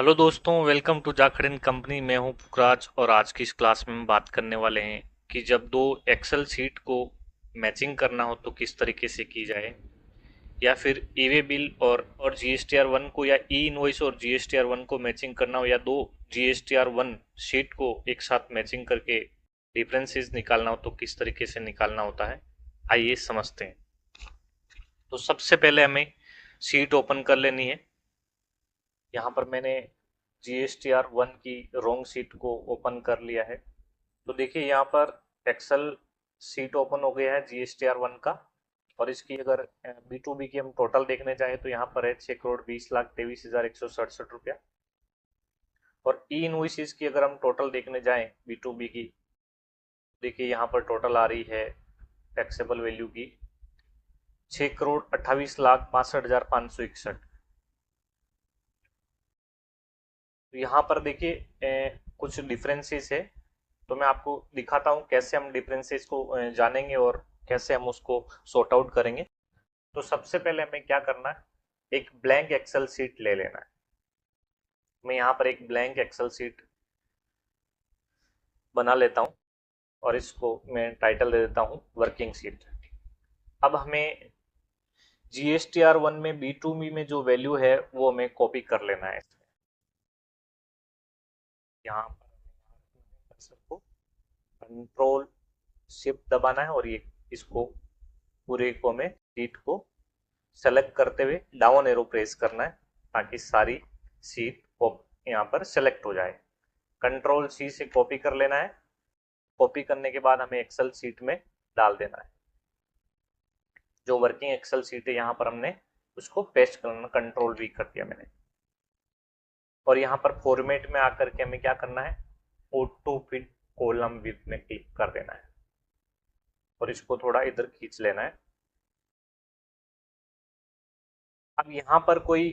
Hello दोस्तों, welcome to Jakhar company. मैं हूं पुखराज और आज की इस क्लास में हम बात करने वाले हैं कि जब दो एक्सेल सीट को मैचिंग करना हो तो किस तरीके से की जाए, या फिर ई वे बिल और GSTR1 को, या ई इनवॉइस और GSTR1 को मैचिंग करना हो, या दो GSTR1 शीट को एक साथ मैचिंग करके डिफरेंसेस निकालना हो तो किस तरीके से निकालना होता है। आइए समझते हैं। तो सबसे पहले हमें शीट ओपन कर लेनी है। यहाँ पर मैंने GSTR1 की रोंग सीट को ओपन कर लिया है। तो देखिए यहाँ पर एक्सेल सीट ओपन हो गया है GSTR1 का। और इसकी अगर B2B की हम टोटल देखने जाए तो यहाँ पर है 6,20,23,167 रुपया। और ई इनवॉइसेस की अगर हम टोटल देखने जाए B2B की, देखिए यहाँ पर टोटल आ रही है टैक्सेबल वैल्यू की 6,28,62,561। तो यहाँ पर देखिए कुछ डिफरेंसेस है। तो मैं आपको दिखाता हूँ कैसे हम डिफरेंसेस को जानेंगे और कैसे हम उसको सॉर्ट आउट करेंगे। तो सबसे पहले हमें क्या करना है, एक ब्लैंक एक्सेल सीट ले लेना है। मैं यहाँ पर एक ब्लैंक एक्सेल सीट बना लेता हूँ और इसको मैं टाइटल दे देता हूँ वर्किंग सीट। अब हमें GSTR1 में B2B में जो वैल्यू है वो हमें कॉपी कर लेना है। यहाँ पर सबको कंट्रोल शिफ्ट दबाना है और ये इसको पूरे को में सीट को सेलेक्ट करते हुए डाउन एरो प्रेस करना है ताकि सारी सीट यहाँ पर सेलेक्ट हो जाए। कंट्रोल C से कॉपी कर लेना है। कॉपी करने के बाद हमें एक्सेल सीट में डाल देना है। जो वर्किंग एक्सेल सीट है यहाँ पर हमने उसको पेस्ट करना, कंट्रोल V कर दिया मैंने। और यहाँ पर फॉर्मेट में आकर के हमें क्या करना है, ऑटो फिट कॉलम विथ में क्लिक कर देना है और इसको थोड़ा इधर खींच लेना है। अब यहाँ पर कोई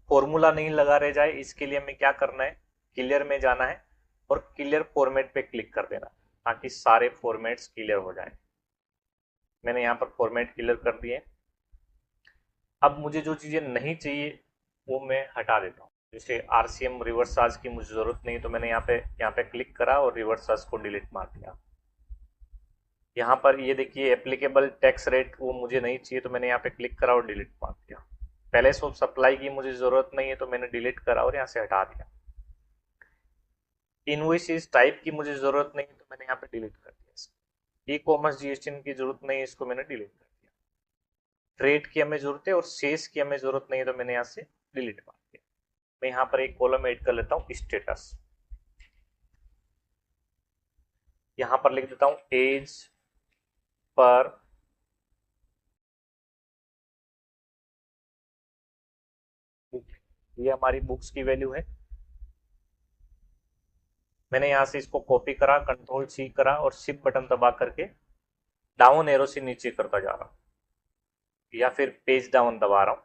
फॉर्मूला नहीं लगा रह जाए, इसके लिए हमें क्या करना है, क्लियर में जाना है और क्लियर फॉर्मेट पे क्लिक कर देना ताकि सारे फॉर्मेट्स क्लियर हो जाए। मैंने यहाँ पर फॉर्मेट क्लियर कर दिए। अब मुझे जो चीज़ें नहीं चाहिए वो मैं हटा देता हूँ। जैसे RCM रिवर्स चार्ज की मुझे ज़रूरत नहीं, तो मैंने यहाँ पे क्लिक करा और रिवर्स चार्ज को डिलीट मार दिया। यहाँ पर ये देखिए एप्लीकेबल टैक्स रेट वो मुझे नहीं चाहिए, तो मैंने यहाँ पे क्लिक करा और डिलीट मार दिया। पैलेस ऑफ सप्लाई की मुझे ज़रूरत नहीं है तो मैंने डिलीट करा और यहाँ से हटा दिया। इनवॉइसेस टाइप की मुझे ज़रूरत नहीं है तो मैंने यहाँ पे डिलीट कर दिया। ई कॉमर्स GST की जरूरत नहीं है, इसको मैंने डिलीट कर दिया। ट्रेड की हमें जरूरत है और सेल्स की हमें जरूरत नहीं है तो मैंने यहाँ से डिलीट मार दिया। मैं यहाँ पर एक कॉलम ऐड कर लेता हूँ स्टेटस। यहाँ पर लिख देता हूँ एज पर बुक। ये हमारी बुक्स की वैल्यू है। मैंने यहाँ से इसको कॉपी करा, कंट्रोल C करा और शिफ्ट बटन दबा करके डाउन एरो से नीचे करता जा रहा हूँ, या फिर पेज डाउन दबा रहा हूँ।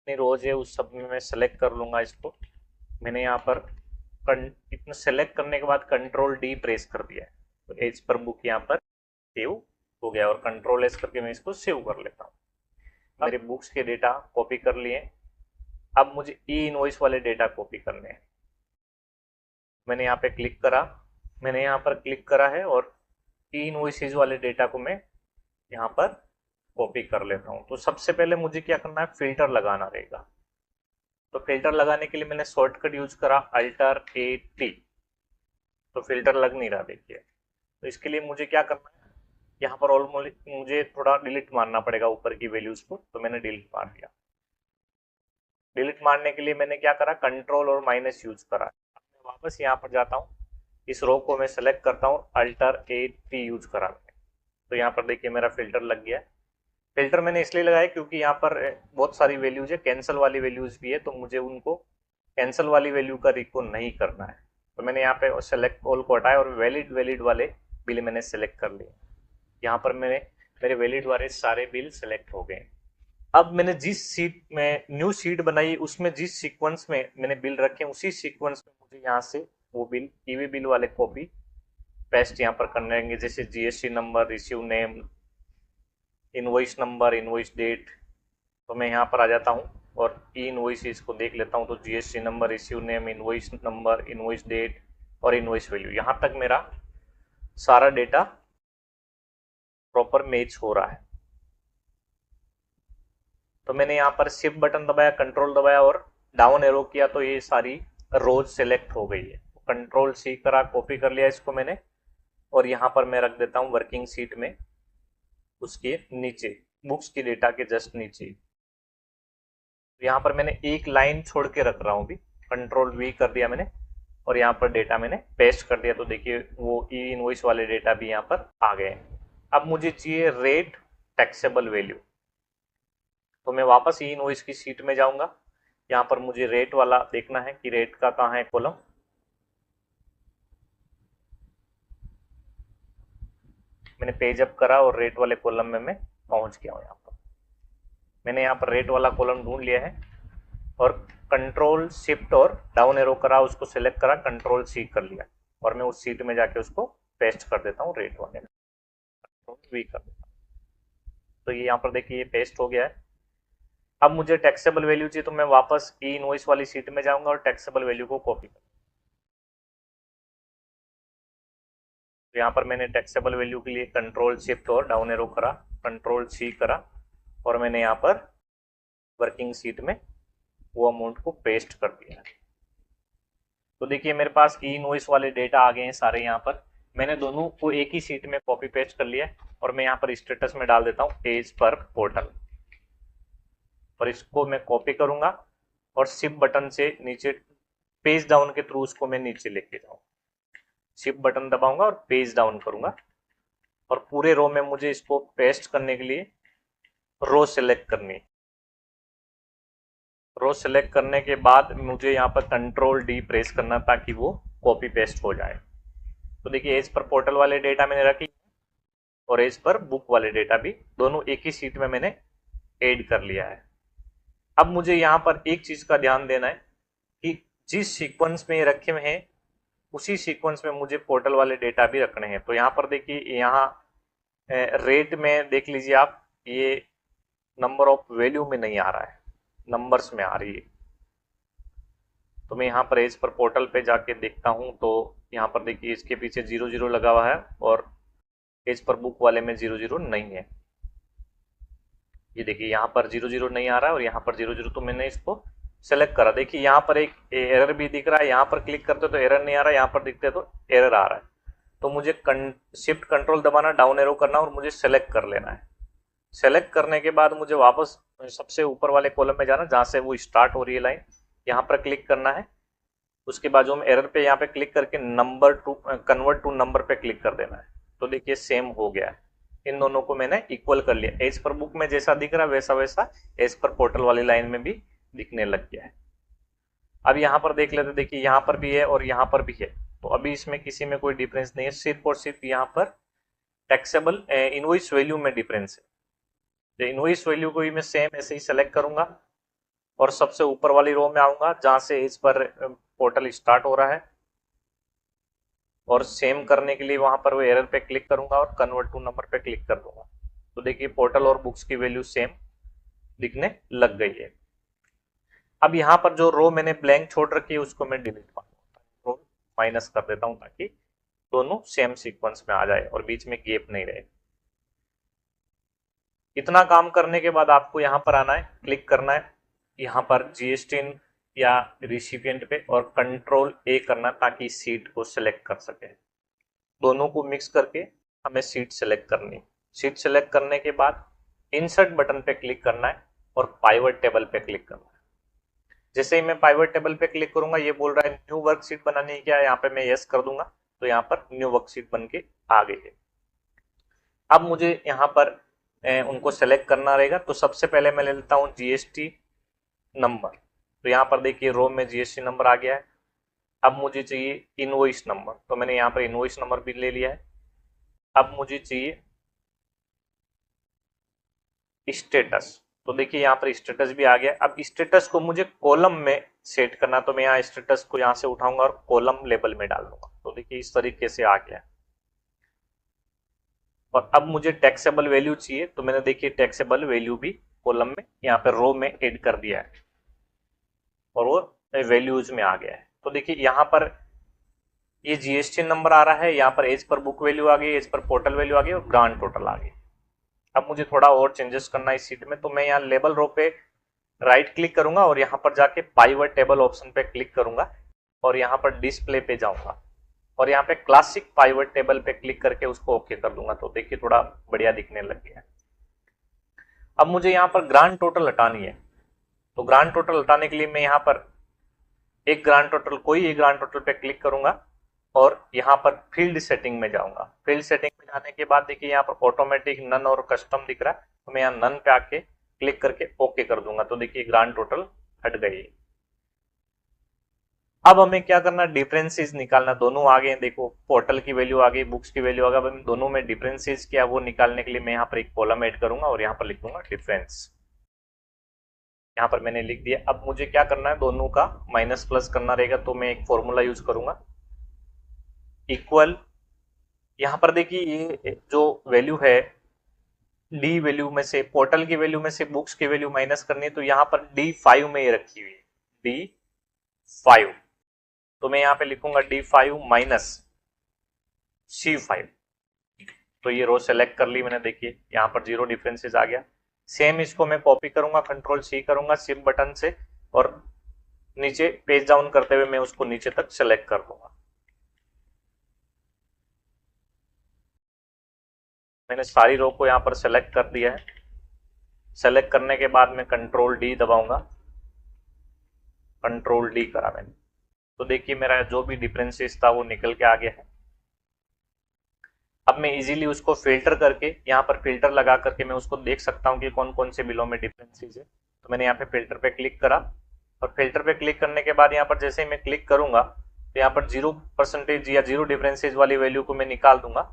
रोज है उस सब में मैं सेलेक्ट कर लूंगा इसको। मैंने यहाँ पर इतना सेलेक्ट करने के बाद कंट्रोल D प्रेस कर दिया है तो एज पर बुक यहाँ पर सेव हो गया और कंट्रोल S करके मैं इसको सेव कर लेता हूँ। मेरे बुक्स के डेटा कॉपी कर लिए। अब मुझे ई इनवॉइस वाले डेटा कॉपी करने हैं। मैंने यहाँ पे क्लिक करा, मैंने यहाँ पर क्लिक करा है और ई इनवॉइसेज वाले डेटा को मैं यहाँ पर कॉपी कर लेता हूँ। तो सबसे पहले मुझे क्या करना है, फिल्टर लगाना रहेगा। तो फिल्टर लगाने के लिए मैंने शॉर्टकट यूज करा Alt+A+T। तो फिल्टर लग नहीं रहा देखिए। तो इसके लिए मुझे क्या करना है, यहाँ पर ऑलमोस्ट मुझे थोड़ा डिलीट मारना पड़ेगा ऊपर की वैल्यूज को, तो मैंने डिलीट मार दिया। डिलीट मारने के लिए मैंने क्या करा, कंट्रोल और माइनस यूज करा। मैं वापस यहाँ पर जाता हूँ, इस रो को मैं सेलेक्ट करता हूँ, Alt+A+T यूज करा मैंने। तो यहाँ पर देखिए मेरा फिल्टर लग गया है। फिल्टर मैंने इसलिए लगाया क्योंकि यहाँ पर बहुत सारी वैल्यूज है, कैंसिल वाली वैल्यूज भी है, तो मुझे उनको कैंसिल वाली वैल्यू का रिको नहीं करना है। तो मैंने यहाँ पे सेलेक्ट ऑल को हटाया और वैलिड वैलिड वाले बिल मैंने सेलेक्ट कर लिए। यहाँ पर मेरे वैलिड वाले सारे बिल सेलेक्ट हो गए। अब मैंने जिस सीट में न्यू सीट बनाई उसमें जिस सीक्वेंस में मैंने बिल रखे उसी सीक्वेंस में मुझे यहाँ से वो बिल ईवी बिल वाले कॉपी पेस्ट यहाँ पर करने रहेंगे। जैसे GST number, receive name, invoice number, invoice date. तो मैं यहाँ पर आ जाता हूँ और ई इनवॉइस को देख लेता हूँ तो GST number, receive name, invoice number, invoice date और इनवॉइस वैल्यू, यहाँ तक मेरा सारा डेटा प्रॉपर मैच हो रहा है। तो मैंने यहाँ पर शिफ्ट बटन दबाया, कंट्रोल दबाया और डाउन एरो किया तो ये सारी रोज सेलेक्ट हो गई है। कंट्रोल सी करा, कॉपी कर लिया इसको मैंने और यहाँ पर मैं रख देता हूँ वर्किंग शीट में, उसके नीचे बुक्स की डेटा के जस्ट नीचे। यहाँ पर मैंने एक लाइन छोड़ के रख रहा हूँ अभी, कंट्रोल वी कर दिया मैंने और यहाँ पर डेटा मैंने पेस्ट कर दिया। तो देखिए वो ई इनवॉइस वाले डेटा भी यहाँ पर आ गए। अब मुझे चाहिए रेट टैक्सेबल वैल्यू, तो मैं वापस ई इनवॉइस की शीट में जाऊंगा। यहाँ पर मुझे रेट वाला देखना है कि रेट का कहाँ है कॉलम। मैंने पेज अप करा और रेट वाले कॉलम में मैं पहुंच गया हूँ। यहाँ पर मैंने यहाँ पर रेट वाला कॉलम ढूंढ लिया है और कंट्रोल शिफ्ट और डाउन एरो करा, उसको सिलेक्ट करा, कंट्रोल सी कर लिया और मैं उस सीट में जाके उसको पेस्ट कर देता हूँ रेट वाले में, कंट्रोल वी कर देता हूँ। तो ये यहाँ पर देखिए ये पेस्ट हो गया है। अब मुझे टैक्सेबल वैल्यू चाहिए तो मैं वापस ई इनवॉइस वाली सीट में जाऊंगा और टैक्सेबल वैल्यू को कॉपी कर, तो यहाँ पर मैंने टैक्सेबल वैल्यू के लिए कंट्रोल शिफ्ट और डाउन एरो करा, कंट्रोल सी करा और मैंने यहाँ पर वर्किंग सीट में वो अमाउंट को पेस्ट कर दिया। तो देखिए मेरे पास ई इनवॉइस वाले डेटा आ गए हैं सारे। यहाँ पर मैंने दोनों को एक ही सीट में कॉपी पेस्ट कर लिया और मैं यहाँ पर स्टेटस में डाल देता हूँ एज पर पोर्टल, और इसको मैं कॉपी करूंगा और शिफ्ट बटन से नीचे पेज डाउन के थ्रू उसको मैं नीचे लेके जाऊंगा। शिफ्ट बटन दबाऊंगा और पेज डाउन करूंगा और पूरे रो में मुझे इसको पेस्ट करने के लिए रो सेलेक्ट करनी है। रो सेलेक्ट करने के बाद मुझे यहाँ पर कंट्रोल डी प्रेस करना ताकि वो कॉपी पेस्ट हो जाए। तो देखिए एज पर पोर्टल वाले डेटा मैंने रखी और एज पर बुक वाले डेटा भी दोनों एक ही सीट में मैंने ऐड कर लिया है। अब मुझे यहाँ पर एक चीज का ध्यान देना है कि जिस सीक्वेंस में ये रखे हुए हैं उसी सीक्वेंस में मुझे पोर्टल वाले डेटा भी रखने हैं। तो यहाँ पर देखिए यहाँ रेट में देख लीजिए आप, ये नंबर ऑफ वैल्यू में नहीं आ रहा है, नंबर्स में आ रही है। तो मैं यहाँ पर एज पर पोर्टल पे जाके देखता हूँ तो यहाँ पर देखिए इसके पीछे 00 लगा हुआ है और एज पर बुक वाले में 00 नहीं है। ये देखिए यहाँ पर 00 नहीं आ रहा है और यहाँ पर 00, तो मैंने इसको सेलेक्ट करा। देखिए यहाँ पर एक एरर भी दिख रहा है, यहाँ पर क्लिक करते तो एरर नहीं आ रहा है, यहाँ पर दिखते तो एरर आ रहा है। तो मुझे शिफ्ट कंट्रोल दबाना, डाउन एरो करना और मुझे सेलेक्ट कर लेना है। सेलेक्ट करने के बाद मुझे वापस सबसे ऊपर वाले कॉलम में जाना जहाँ से वो स्टार्ट हो रही है लाइन, यहाँ पर क्लिक करना है। उसके बाजू में एरर पे यहाँ पे क्लिक करके number to convert to number पे क्लिक कर देना है। तो देखिए सेम हो गया है, इन दोनों को मैंने इक्वल कर लिया। एज पर बुक में जैसा दिख रहा है वैसा वैसा एज पर पोर्टल वाली लाइन में भी दिखने लग गया है। अब यहाँ पर देख लेते, देखिए यहाँ पर भी है और यहाँ पर भी है, तो अभी इसमें किसी में कोई डिफरेंस नहीं है, सिर्फ और सिर्फ यहाँ पर टैक्सेबल इनवॉइस वैल्यू में डिफरेंस है। तो इनवॉइस वैल्यू को भी मैं सेम ऐसे ही सेलेक्ट करूंगा और सबसे ऊपर वाली रो में आऊंगा जहां से एज पर पोर्टल स्टार्ट हो रहा है और सेम करने के लिए वहां पर वो एरर पे क्लिक करूंगा और कन्वर्ट टू नंबर पे क्लिक कर दूंगा। तो देखिए पोर्टल और बुक्स की वैल्यू सेम दिखने लग गई है। अब यहाँ पर जो रो मैंने ब्लैंक छोड़ रखी है उसको मैं डिलीट रो माइनस कर देता हूँ ताकि दोनों सेम सीक्वेंस में आ जाए और बीच में गैप नहीं रहे। इतना काम करने के बाद आपको यहाँ पर आना है, क्लिक करना है यहाँ पर जीएसटी या रिसिपिएंट पे और कंट्रोल ए करना ताकि सीट को सिलेक्ट कर सके। दोनों को मिक्स करके हमें सीट सेलेक्ट करनी। सीट सेलेक्ट करने के बाद इंसर्ट बटन पे क्लिक करना है और पाइवट टेबल पे क्लिक करना है। जैसे ही मैं पाइवट टेबल पे क्लिक करूंगा ये बोल रहा है न्यू वर्कशीट बनानी है क्या, यहाँ पे मैं यस कर दूंगा तो यहाँ पर न्यू वर्कशीट बन के आ गई है। अब मुझे यहाँ पर उनको सेलेक्ट करना रहेगा, तो सबसे पहले मैं ले लेता हूँ जीएसटी नंबर। तो यहाँ पर देखिए रो में जीएसटी नंबर आ गया है। अब मुझे चाहिए इनवॉइस नंबर, तो मैंने यहाँ पर इनवॉइस नंबर भी ले लिया है। अब मुझे चाहिए स्टेटस, तो देखिए यहाँ पर स्टेटस भी आ गया। अब स्टेटस को मुझे कॉलम में सेट करना, तो मैं यहाँ स्टेटस को यहाँ से उठाऊंगा और कॉलम लेबल में डाल दूंगा। तो देखिए इस तरीके से आ गया। और अब मुझे टैक्सेबल वैल्यू चाहिए, तो मैंने देखिए टैक्सेबल वैल्यू भी कॉलम में, यहाँ पे रो में ऐड कर दिया है और वो वैल्यूज में आ गया है। तो देखिए यहाँ पर ये जीएसटी नंबर आ रहा है, यहाँ पर एज पर बुक वैल्यू आ गई, एज पर पोर्टल वैल्यू आ गई और ग्रांड टोटल आ गई। अब मुझे थोड़ा और चेंजेस करना है इस सीट में, तो मैं यहाँ लेबल रो पे राइट क्लिक करूंगा और यहाँ पर जाके पाइवट टेबल ऑप्शन पे क्लिक करूंगा और यहाँ पर डिस्प्ले पे जाऊंगा और यहाँ पे क्लासिक पाइवट टेबल पे क्लिक करके उसको ओके कर दूंगा। तो देखिए थोड़ा बढ़िया दिखने लग गया है। अब मुझे यहाँ पर ग्रांड टोटल हटानी है, तो ग्रांड टोटल हटाने के लिए मैं यहाँ पर एक ग्रांड टोटल पे क्लिक करूंगा और यहाँ पर फील्ड सेटिंग में जाऊंगा। फील्ड सेटिंग में जाने के बाद देखिए यहाँ पर ऑटोमेटिक, नन और कस्टम दिख रहा है, तो मैं यहाँ नन पे आके क्लिक करके ओके कर दूंगा। तो देखिए ग्रांड टोटल हट गई। अब हमें क्या करना, डिफरेंसेस निकालना। दोनों आ गए, देखो पोर्टल की वैल्यू आ गई, बुक्स की वैल्यू आ गई। अब दोनों में डिफरेंसेस क्या वो निकालने के लिए मैं यहाँ पर एक कॉलम ऐड करूंगा और यहाँ पर लिख दूंगा डिफरेंस। यहाँ पर मैंने लिख दिया। अब मुझे क्या करना है, दोनों का माइनस प्लस करना रहेगा, तो मैं एक फॉर्मूला यूज करूंगा, इक्वल। यहाँ पर देखिए ये जो वैल्यू है डी वैल्यू में से, पोर्टल की वैल्यू में से बुक्स की वैल्यू माइनस करनी है, तो यहाँ पर D5 में ये रखी हुई है, D5। तो मैं यहाँ पे लिखूंगा D5 माइनस C5। तो ये रो सेलेक्ट कर ली मैंने, देखिए यहाँ पर 0 डिफरेंसेस आ गया। सेम इसको मैं कॉपी करूंगा, कंट्रोल C करूंगा शिफ्ट बटन से और नीचे पेज डाउन करते हुए मैं उसको नीचे तक सेलेक्ट कर दूंगा। मैंने सारी रो को यहाँ पर सेलेक्ट कर दिया है। सेलेक्ट करने के बाद मैं कंट्रोल D दबाऊंगा, कंट्रोल D करा मैंने, तो देखिए मेरा जो भी डिफरेंसेस था वो निकल के आ गया है। अब मैं इजीली उसको फिल्टर करके, यहाँ पर फिल्टर लगा करके मैं उसको देख सकता हूँ कि कौन कौन से बिलों में डिफरेंसेस है। तो मैंने यहाँ पे फिल्टर पे क्लिक करा और फिल्टर पे क्लिक करने के बाद यहाँ पर जैसे मैं क्लिक करूंगा तो यहाँ पर 0% या 0 डिफरेंसेज वाली वैल्यू को मैं निकाल दूंगा।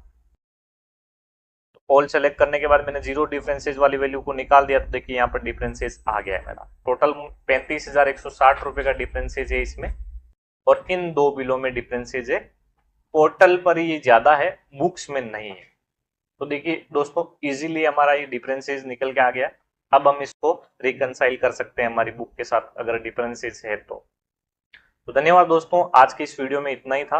ऑल सेलेक्ट करने के बाद मैंने 0 डिफरेंसेज वाली वैल्यू को निकाल दिया, तो देखिए यहाँ पर डिफरेंसेज आ गया है मेरा। टोटल 35,160 रुपए का डिफरेंसेज है इसमें और इन दो बिलों में डिफरेंसेज है। पोर्टल पर ये ज्यादा है, बुक्स में नहीं है। तो देखिए दोस्तों इजीली हमारा ये डिफरेंसेस निकल के आ गया। अब हम इसको रिकंसाइल कर सकते हैं हमारी बुक के साथ अगर डिफरेंसेस है तो धन्यवाद दोस्तों, आज की इस वीडियो में इतना ही था।